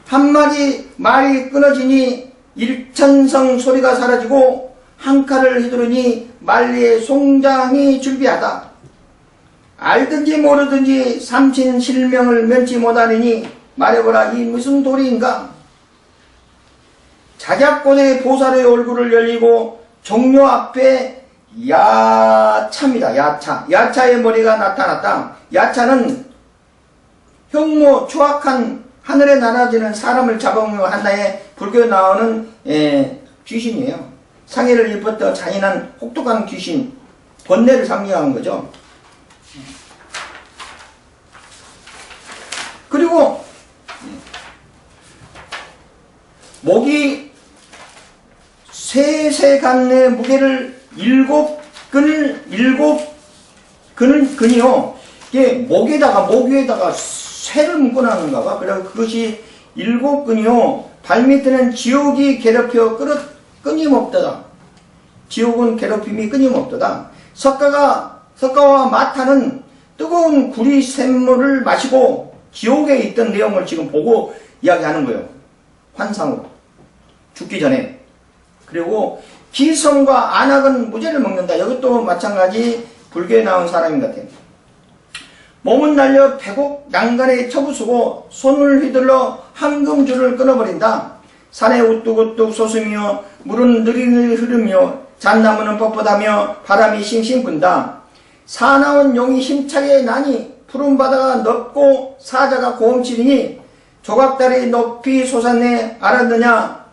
한마디 말이 끊어지니 일천성 소리가 사라지고 한 칼을 휘두르니 만리의 송장이 줄비하다. 알든지 모르든지 삼신 실명을 면치 못하느니 말해보라 이 무슨 도리인가. 자작고대 보살의 얼굴을 열리고 종료 앞에 야차입니다. 야차의 머리가 나타났다. 야차는 흉모 추악한 하늘에 날아지는 사람을 잡아먹는 하나의 불교에 나오는 귀신이에요. 상해를 입었던 잔인한 혹독한 귀신, 번뇌를 상징하는 거죠. 그리고 목이 세세간의 무게를 일곱 근이요. 이게 목 위에다가 쇠를 묶어놨는가 봐. 그래서 그것이 일곱 근이요. 발밑에는 지옥이 괴롭혀 끊임없도다. 지옥은 괴롭힘이 끊임없도다. 석가와 마타는 뜨거운 구리 샘물을 마시고 지옥에 있던 내용을 지금 보고 이야기하는 거예요. 환상으로. 죽기 전에. 그리고 기성과 안악은 무죄를 먹는다. 이것도 마찬가지 불교에 나온 사람인 것 같아요. 몸은 날려 백옥 난간에 처부수고 손을 휘둘러 황금줄을 끊어버린다. 산에 우뚝우뚝 솟으며 물은 느리느리 흐르며 잣나무는 뻣뻣하며 바람이 싱싱 분다. 사나운 용이 힘차게 나니 푸른 바다가 넓고 사자가 고음치리니 조각달이 높이 솟았네 알았느냐.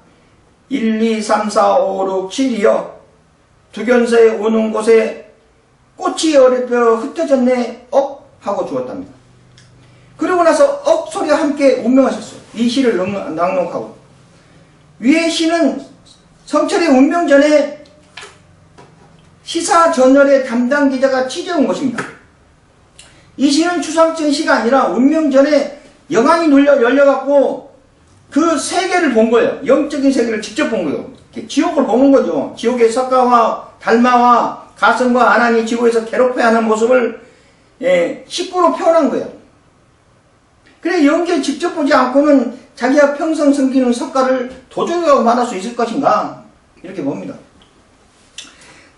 1, 2, 3, 4, 5, 6, 7이여 두견서에 오는 곳에 꽃이 어렵혀 흩어졌네 억 하고 죽었답니다. 그러고 나서 억 소리와 함께 운명하셨어요. 이 시를 낭독하고 위의 시는 성철의 운명 전에 시사저널의 담당 기자가 취재한 것입니다. 이 시는 추상적인 시가 아니라 운명 전에 영안이 열려갖고 그 세계를 본 거예요. 영적인 세계를 직접 본 거예요. 지옥을 보는 거죠. 지옥의 석가와 달마와 가슴과 아난이 지옥에서 괴롭혀야 하는 모습을 19로 표현한 거예요. 그래 영계 직접 보지 않고는 자기가 평생 섬기는 석가를 도적이라고 말할 수 있을 것인가 이렇게 봅니다.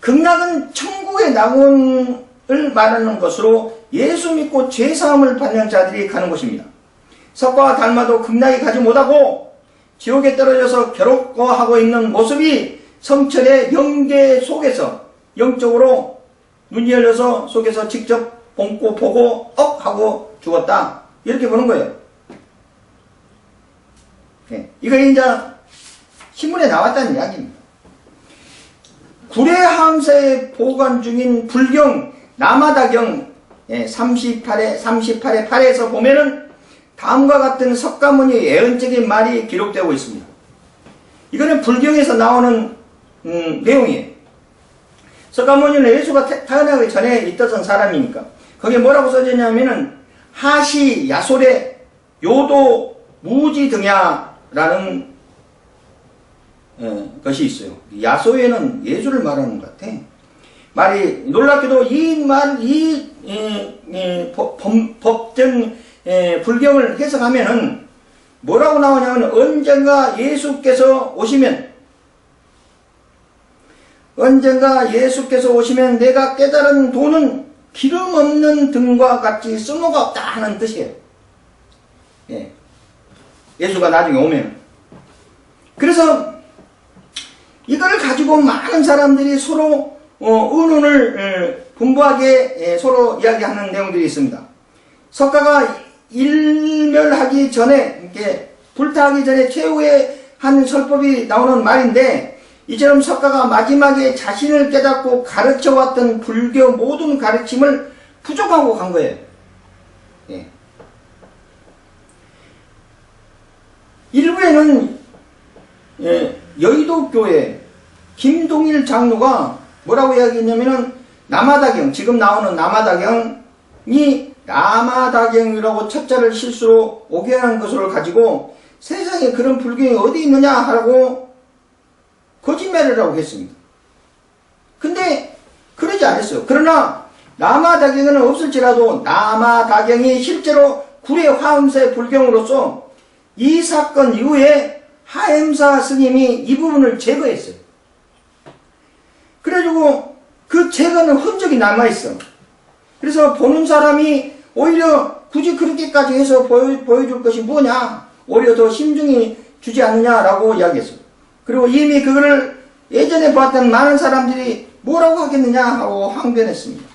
극락은 천국의 낙원을 말하는 것으로 예수 믿고 죄사함을 받는 자들이 가는 곳입니다. 석가와 달마도 극락에 가지 못하고 지옥에 떨어져서 괴롭고하고 있는 모습이 성철의 영계 속에서 영적으로 눈이 열려서 속에서 직접 본고 보고 하고 죽었다 이렇게 보는 거예요. 이거 이제 신문에 나왔다는 이야기입니다. 구례함사에 보관 중인 불경 남하다경 38의 8에서 보면은 다음과 같은 석가모니의 예언적인 말이 기록되고 있습니다. 이거는 불경에서 나오는 내용이에요. 석가모니는 예수가 태어나기 전에 있던 사람이니까 거기에 뭐라고 써졌냐면은 하시 야솔의 요도 무지 등야라는 것이 있어요. 야소에는 예수를 말하는 것 같아. 말이 놀랍게도 법정 불경을 해석하면은 뭐라고 나오냐면 언젠가 예수께서 오시면 내가 깨달은 도는 기름 없는 등과 같이 쓸모가 없다 하는 뜻이에요. 예수가 나중에 오면. 그래서 이걸 가지고 많은 사람들이 서로 의논을 분부하게 서로 이야기하는 내용들이 있습니다. 석가가 일멸하기 전에 이렇게 불타하기 전에 최후의 한 설법이 나오는 말인데 이처럼 석가가 마지막에 자신을 깨닫고 가르쳐왔던 불교 모든 가르침을 부족하고 간 거예요. 일부에는 여의도교회 김동일 장로가 뭐라고 이야기했냐면은 남하다경, 지금 나오는 남하다경이 남하다경이라고 첫자를 실수로 오개하는 것을 가지고 세상에 그런 불경이 어디 있느냐 하라고 거짓말을 하고 했습니다. 근데 그러지 않았어요. 그러나 남하다경은 없을지라도 남하다경이 실제로 구례 화엄사의 불경으로서 이 사건 이후에 하엠사 스님이 이 부분을 제거했어요. 그래가지고 그 제거는 흔적이 남아있어. 그래서 보는 사람이 오히려 굳이 그렇게까지 해서 보여줄 것이 뭐냐, 오히려 더 심중이 주지 않느냐라고 이야기했어요. 그리고 이미 그거를 예전에 봤던 많은 사람들이 뭐라고 하겠느냐 하고 항변했습니다.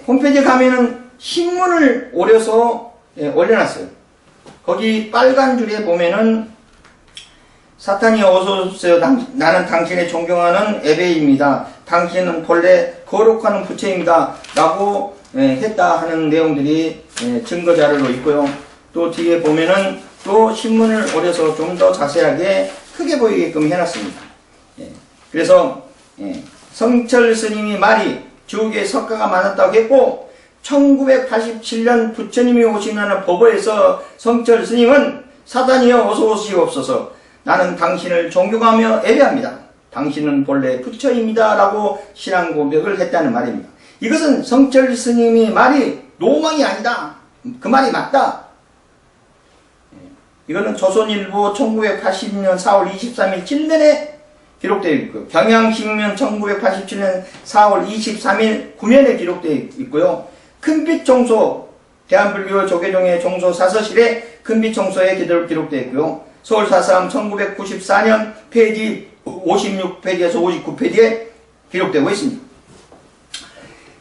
홈페이지에 가면은 신문을 오려서 올려놨어요. 거기 빨간 줄에 보면은 사탄이 어서오세요. 나는 당신의 존경하는 에베입니다. 당신은 본래 거룩한 부처입니다. 라고 했다 하는 내용들이 증거자료로 있고요. 또 뒤에 보면은 또 신문을 오려서 좀 더 자세하게 크게 보이게끔 해놨습니다. 그래서 성철 스님이 말이 지옥에 석가가 많았다고 했고 1987년 부처님이 오시는 법어에서 성철 스님은 사단이여 어서 오시옵소서. 나는 당신을 존경하며 예배합니다. 당신은 본래 부처입니다. 라고 신앙 고백을 했다는 말입니다. 이것은 성철 스님이 말이 노망이 아니다. 그 말이 맞다. 이거는 조선일보 1980년 4월 23일 7면에 기록되어 있고요. 경향신문 1987년 4월 23일 9면에 기록되어 있고요. 큰빛종소, 대한불교 조계종의 종소 사서실에 큰빛종소에 기록되어 있고요. 서울사상 1994년 페이지 56페이지에서 59페이지에 기록되고 있습니다.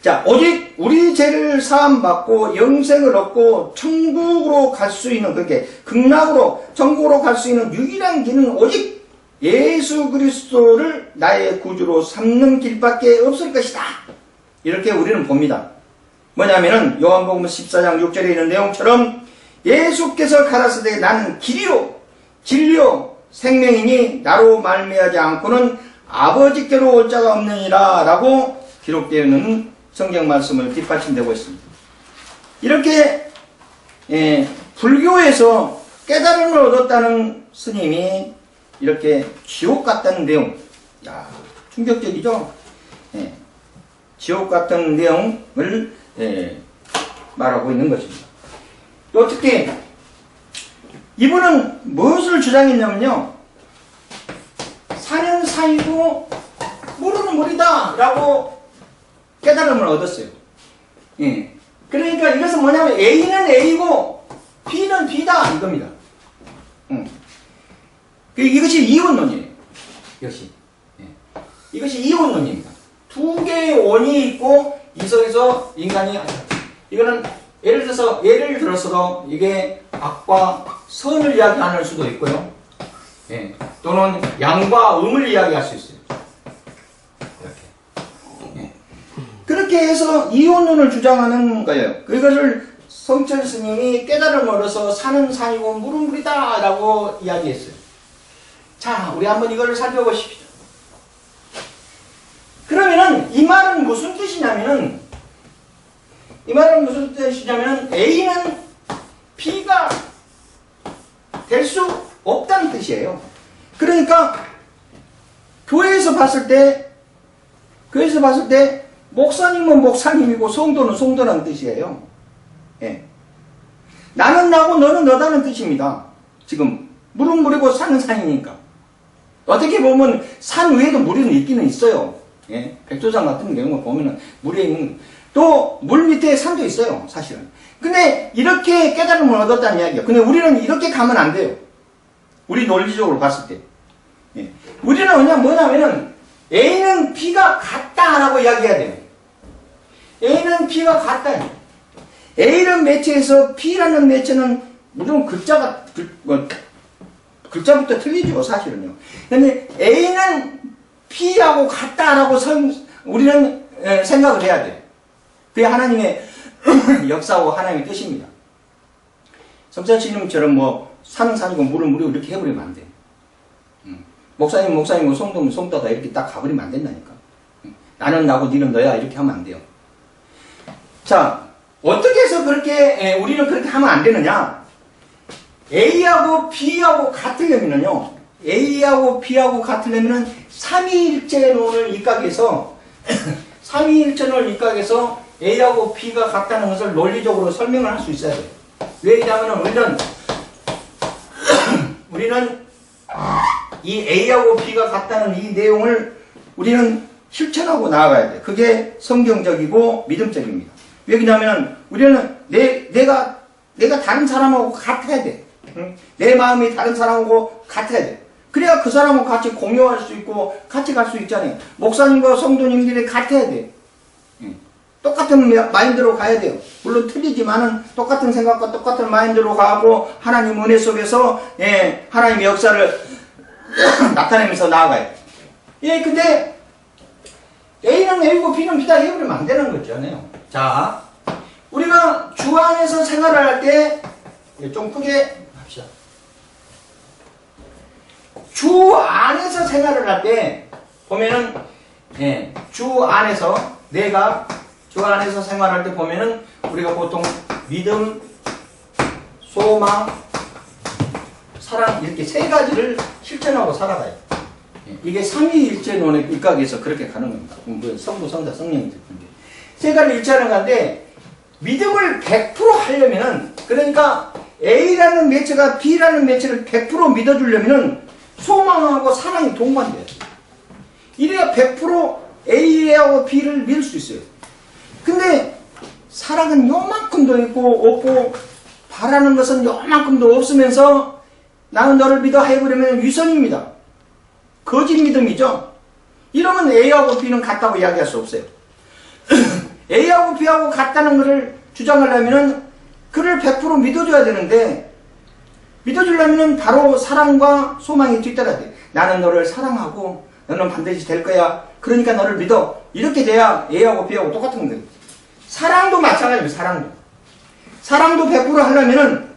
자, 오직 우리 죄를 사함받고 영생을 얻고 천국으로 갈 수 있는, 그렇게 극락으로 천국으로 갈 수 있는 유일한 길은 오직 예수 그리스도를 나의 구주로 삼는 길밖에 없을 것이다. 이렇게 우리는 봅니다. 뭐냐면은 요한복음 14장 6절에 있는 내용처럼 예수께서 가라사대 나는 길이요 진리요 생명이니 나로 말미암지 않고는 아버지께로 올 자가 없느니라 라고 기록되어 있는 성경 말씀을 뒷받침되고 있습니다. 이렇게 불교에서 깨달음을 얻었다는 스님이 이렇게 지옥 같다는 내용, 야, 충격적이죠? 예, 지옥 같은 내용을 말하고 있는 것입니다. 또 특히 이분은 무엇을 주장했냐면요, 산은 산이고 물은 물이다 라고 깨달음을 얻었어요. 예. 그러니까 이것은 뭐냐면 A는 A고 B는 B다 이겁니다. 이것이 이원론이에요. 역시. 예. 이것이 이원론입니다. 두 개의 원이 있고 이 속에서 인간이 이거는 예를 들어서도 이게 악과 선을 이야기할 수도 있고요. 예. 또는 양과 음을 이야기할 수 있어요. 이렇게. 예. 그렇게 해서 이원론을 주장하는 거예요. 그것을 성철 스님이 깨달음을 얻어서 산은 산이고 물은 물이다 라고 이야기했어요. 자, 우리 한번 이걸 살펴보십시오. 그러면은 이 말은 무슨 뜻이냐면은 A는 B가 될 수 없다는 뜻이에요. 그러니까 교회에서 봤을 때 목사님은 목사님이고 성도는 성도라는 뜻이에요. 예. 나는 나고 너는 너다는 뜻입니다. 지금 물은 물이고 산은 산이니까. 어떻게 보면 산 위에도 물이 있기는 있어요. 예. 백조산 같은 경우 보면은 물에 있는 또 물 밑에 산도 있어요, 사실은. 근데 이렇게 깨달음을 얻었다는 이야기예요. 근데 우리는 이렇게 가면 안 돼요. 우리 논리적으로 봤을 때. 예. 우리는 뭐냐면은 A는 B가 같다라고 이야기해야 돼요. A는 B가 같다. A라는 매체에서 B라는 매체는 무조건 글자부터 틀리죠, 사실은요. 근데 A는 B하고 같다라고 우리는 생각을 해야 돼요. 그게 하나님의 역사고 하나님의 뜻입니다. 성찬스님처럼 뭐 산은 산이고 물은 물이고 이렇게 해버리면 안 돼요. 목사님 목사님이고 성도는 성도다 이렇게 딱 가버리면 안 된다니까. 나는 나고 니는 너야 이렇게 하면 안 돼요. 자, 어떻게 해서 그렇게 우리는 그렇게 하면 안 되느냐? A하고 B하고 같으려면요, A하고 B하고 같으려면은 삼위일체론을 입각해서 삼위일체론을 입각해서 A하고 B가 같다는 것을 논리적으로 설명을 할 수 있어야 돼요. 왜냐하면 우리는 이 A하고 B가 같다는 이 내용을 우리는 실천하고 나아가야 돼. 그게 성경적이고 믿음적입니다. 왜냐하면 우리는 내가 다른 사람하고 같아야 돼. 응? 내 마음이 다른 사람하고 같아야 돼. 그래야 그 사람하고 같이 공유할 수 있고 같이 갈 수 있잖아요. 목사님과 성도님들이 같아야 돼. 응. 똑같은 마인드로 가야 돼요. 물론 틀리지만은 똑같은 생각과 똑같은 마인드로 가고 하나님 은혜 속에서 하나님의 역사를 나타내면서 나아가야 돼. 예, 근데 A는 A고 B는 B다 해버리면 안 되는 거잖아요. 자, 우리가 주 안에서 생활을 할 때 좀 크게 합시다. 주 안에서 생활을 할 때 보면은 주 안에서 주 안에서 생활할 때 보면은 우리가 보통 믿음, 소망, 사랑 이렇게 세 가지를 실천하고 살아가요. 이게 삼위일체론의 입각에서 그렇게 가는 겁니다. 성부, 성자, 성령이 듣는데 세 가지를 일치하는 건데 믿음을 100% 하려면은 그러니까 A라는 매체가 B라는 매체를 100% 믿어주려면은 소망하고 사랑이 동반돼요. 이래야 100% A하고 B를 믿을 수 있어요. 근데 사랑은 요만큼도 있고 없고 바라는 것은 요만큼도 없으면서 나는 너를 믿어 해버리면 위선입니다. 거짓 믿음이죠. 이러면 A하고 B는 같다고 이야기할 수 없어요. A하고 B하고 같다는 것을 주장하려면 그를 100% 믿어줘야 되는데 믿어주려면 바로 사랑과 소망이 뒤따라야 돼. 나는 너를 사랑하고 너는 반드시 될 거야. 그러니까 너를 믿어. 이렇게 돼야 A하고 B하고 똑같은 거예요. 사랑도 마찬가지입니다. 사랑도 100% 하려면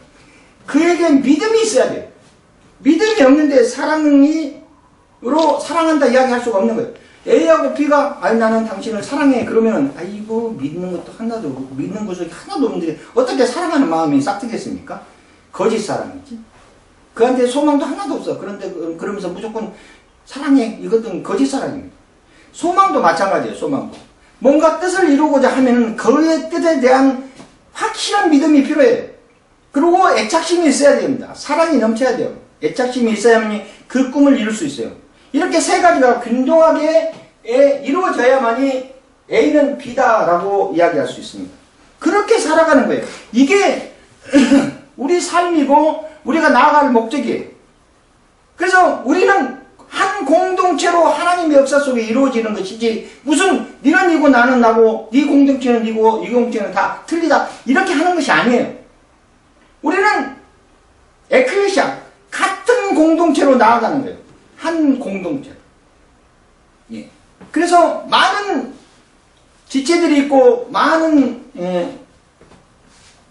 그에게 믿음이 있어야 돼요. 믿음이 없는데 사랑으로 사랑한다 이야기할 수가 없는 거예요. A하고 B가 아니 나는 당신을 사랑해 그러면 아이고 믿는 것도 하나도 믿는 구석이 하나도 없는데 어떻게 사랑하는 마음이 싹트겠습니까? 거짓 사랑이지. 그한테 소망도 하나도 없어. 그런데 그러면서 무조건 사랑해 이것은 거짓 사랑입니다. 소망도 마찬가지예요. 소망도 뭔가 뜻을 이루고자 하면은 그의 뜻에 대한 확실한 믿음이 필요해요. 그리고 애착심이 있어야 됩니다. 사랑이 넘쳐야 돼요. 애착심이 있어야만 그 꿈을 이룰 수 있어요. 이렇게 세 가지가 균등하게 이루어져야만이 A는 B다라고 이야기할 수 있습니다. 그렇게 살아가는 거예요. 이게 우리 삶이고 우리가 나아갈 목적이에요. 그래서 우리는 한 공동체로 하나님의 역사 속에 이루어지는 것이지 무슨 니는 니고 나는 나고 니 공동체는 니고 이 공동체는 다 틀리다 이렇게 하는 것이 아니에요. 우리는 에클레시아 같은 공동체로 나아가는 거예요. 한 공동체. 예. 그래서 많은 지체들이 있고 많은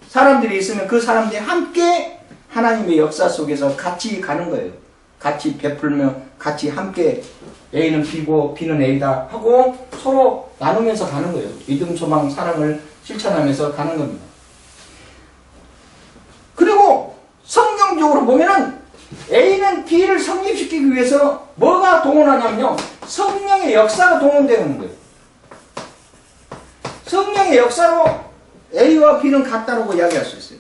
사람들이 있으면 그 사람들이 함께 하나님의 역사 속에서 같이 가는 거예요. 같이 베풀며 같이 함께 A는 B고 B는 A다 하고 서로 나누면서 가는 거예요. 믿음, 소망, 사랑을 실천하면서 가는 겁니다. 그리고 성경적으로 보면은 A는 B를 성립시키기 위해서 뭐가 동원하냐면요. 성령의 역사가 동원되는 거예요. 성령의 역사로 A와 B는 같다라고 이야기할 수 있어요.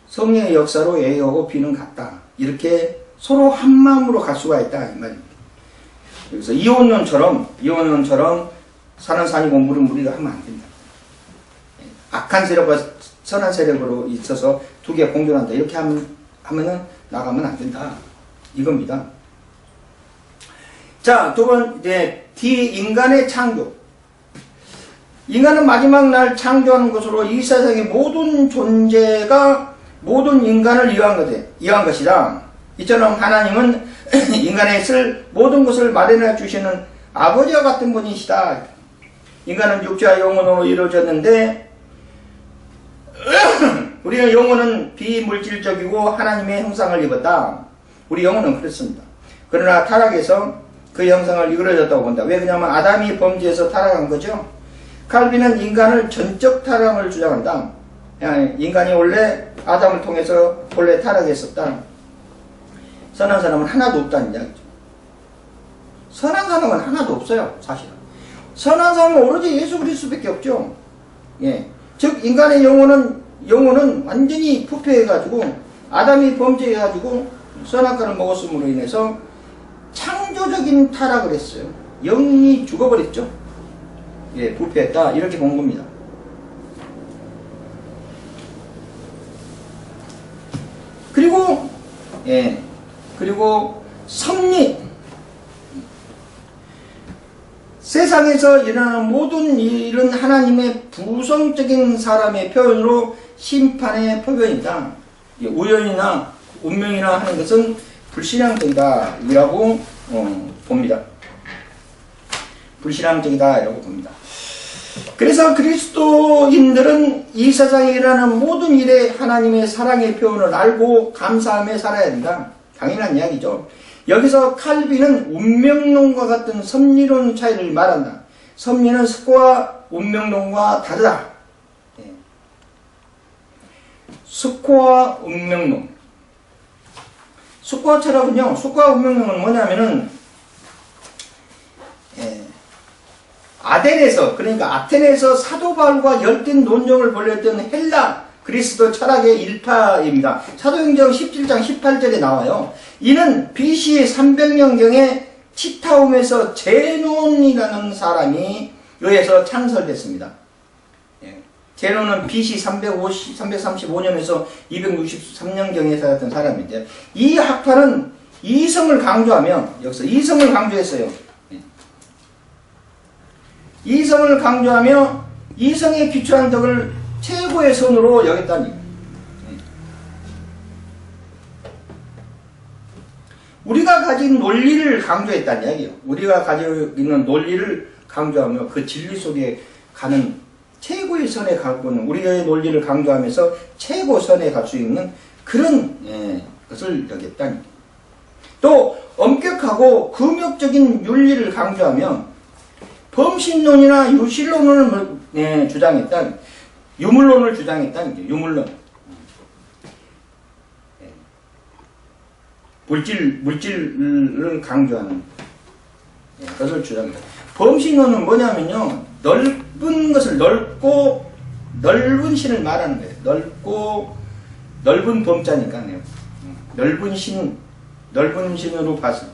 성령의 역사로 A하고 B는 같다. 이렇게 서로 한 마음으로 갈 수가 있다. 이 말입니다. 그래서 이혼론처럼 산은 산이고 물은 물이라 하면 안 된다. 악한 세력과 선한 세력으로 있어서 두 개가 공존한다. 이렇게 하면은 나가면 안 된다. 이겁니다. 자, 두 번째 D 인간의 창조. 인간은 마지막 날 창조하는 것으로 이 세상의 모든 존재가 모든 인간을 이해한 것이다. 이처럼 하나님은 인간에 쓸 모든 것을 마련해 주시는 아버지와 같은 분이시다. 인간은 육체와 영혼으로 이루어졌는데 우리의 영혼은 비물질적이고 하나님의 형상을 입었다. 우리 영혼은 그렇습니다. 그러나 타락에서 그 형상을 이끌어졌다고 본다. 왜 그러냐면 아담이 범죄해서 타락한 거죠. 칼빈은 인간을 전적 타락을 주장한다. 인간이 원래 아담을 통해서 원래 타락했었다. 선한 사람은 하나도 없다는 이야기죠. 선한 사람은 하나도 없어요. 사실은. 선한 사람은 오로지 예수 그리스도밖에 없죠. 예. 즉 인간의 영혼은 완전히 부패해가지고 아담이 범죄해가지고 선악과를 먹었음으로 인해서 창조적인 타락을 했어요. 영이 죽어버렸죠. 예, 부패했다 이렇게 본 겁니다. 그리고 섭리. 세상에서 일어나는 모든 일은 하나님의 부성적인 사람의 표현으로 심판의 표현이다. 우연이나 운명이나 하는 것은 불신앙적이다 이라고 봅니다. 불신앙적이다 이라고 봅니다. 그래서 그리스도인들은 이 세상에 일어나는 모든 일에 하나님의 사랑의 표현을 알고 감사하며 살아야 된다. 당연한 이야기죠. 여기서 칼빈은 운명론과 같은 섭리론 차이를 말한다. 섭리는 스코어 운명론과 다르다. 스코어 운명론. 스코어 철학은요, 스코어 운명론은 뭐냐면은 아테네에서 사도 바울과 열띤 논쟁을 벌였던 헬라 그리스도 철학의 일파입니다. 사도행전 17장 18절에 나와요. 이는 BC 300년경에 치타움에서 제논이라는 사람이 의해서 창설됐습니다. 제논은 BC 335년에서 263년경에 살았던 사람인데 이 학파는 이성을 강조하며 여기서 이성을 강조했어요. 이성을 강조하며 이성에 기초한 덕을 최고의 선으로 여겼다는 얘기입니다. 우리가 가진 논리를 강조했다는 이야기예요. 우리가 가지고 있는 논리를 강조하며 그 진리 속에 가는 최고의 선에 가고는 우리의 논리를 강조하면서 최고 선에 갈 수 있는 그런 것을 여겼다는 얘기예요. 또 엄격하고 금욕적인 윤리를 강조하며 범신론이나 유실론을 주장했다. 유물론을 주장했다는 게 유물론. 물질을 강조하는 것을 주장합니다. 범신론은 뭐냐면요, 넓은 것을 넓은 신을 말하는 거예요. 넓은 범자니까요. 넓은 신으로 봤을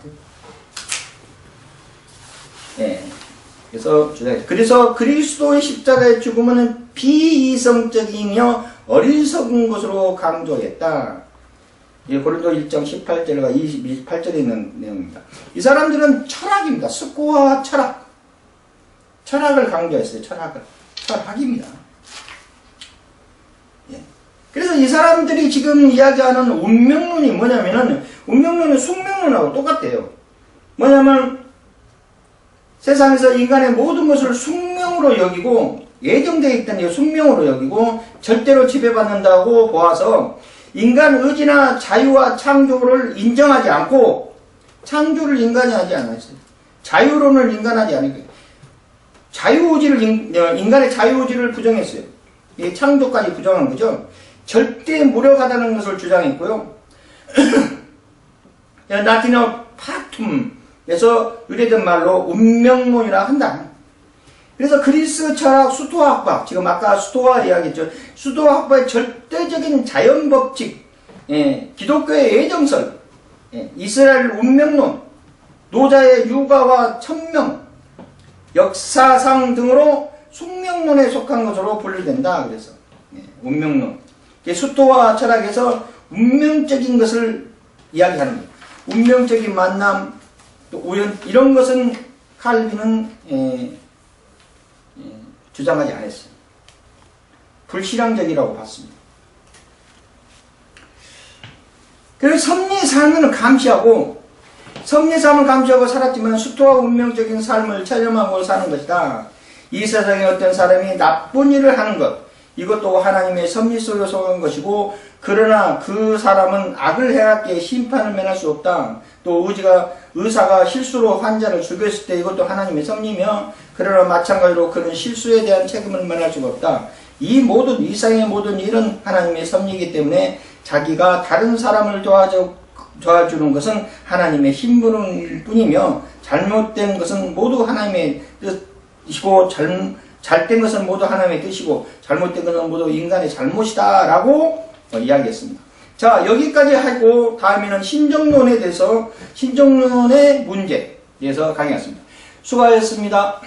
때. 그래서 그리스도의 십자가의 죽음은 비이성적이며 어리석은 것으로 강조했다. 고린도 1장 18절과 28절에 있는 내용입니다. 이 사람들은 철학입니다. 스코아 철학. 철학을 강조했어요. 철학입니다. 그래서 이 사람들이 지금 이야기하는 운명론이 뭐냐면은, 운명론은 숙명론하고 똑같아요. 뭐냐면, 세상에서 인간의 모든 것을 숙명으로 여기고, 예정되어 있다는 게 숙명으로 여기고, 절대로 지배받는다고 보아서, 인간 의지나 자유와 창조를 인정하지 않고, 창조를 인간이 하지 않았어요. 자유론을 인간하지 않은 거예요. 인간의 자유의지를 부정했어요. 창조까지 부정한 거죠. 절대 무력하다는 것을 주장했고요. 라틴어 파툼에서 유래된 말로 운명론이라 한다. 그래서 그리스 철학 수토아학파, 지금 아까 수토아 이야기했죠. 수토아학파의 절대적인 자연법칙, 기독교의 예정설, 이스라엘 운명론, 노자의 육아와 천명, 역사상 등으로 숙명론에 속한 것으로 분류된다. 그래서 운명론. 수토아 철학에서 운명적인 것을 이야기하는 거예요. 운명적인 만남, 또 우연, 이런 것은 칼빈은 주장하지 않았어요. 불신앙적이라고 봤습니다. 그래서 섭리삶을 감시하고 살았지만 수토와 운명적인 삶을 체념하고 사는 것이다. 이 세상에 어떤 사람이 나쁜 일을 하는 것, 이것도 하나님의 섭리 속에 속한 것이고, 그러나 그 사람은 악을 행하기에 심판을 면할 수 없다. 또 의사가 실수로 환자를 죽였을 때 이것도 하나님의 섭리며, 그러나 마찬가지로 그런 실수에 대한 책임을 면할 수가 없다. 이 세상의 모든 일은 하나님의 섭리이기 때문에 자기가 다른 사람을 도와주는 것은 하나님의 힘부름일 뿐이며, 잘못된 것은 모두 하나님의 뜻이고, 잘된 것은 모두 하나님의 뜻이고, 잘못된 것은 모두 인간의 잘못이다 라고 이야기했습니다. 자, 여기까지 하고 다음에는 신정론에 대해서, 신정론의 문제에 대해서 강의했습니다. 수고하셨습니다.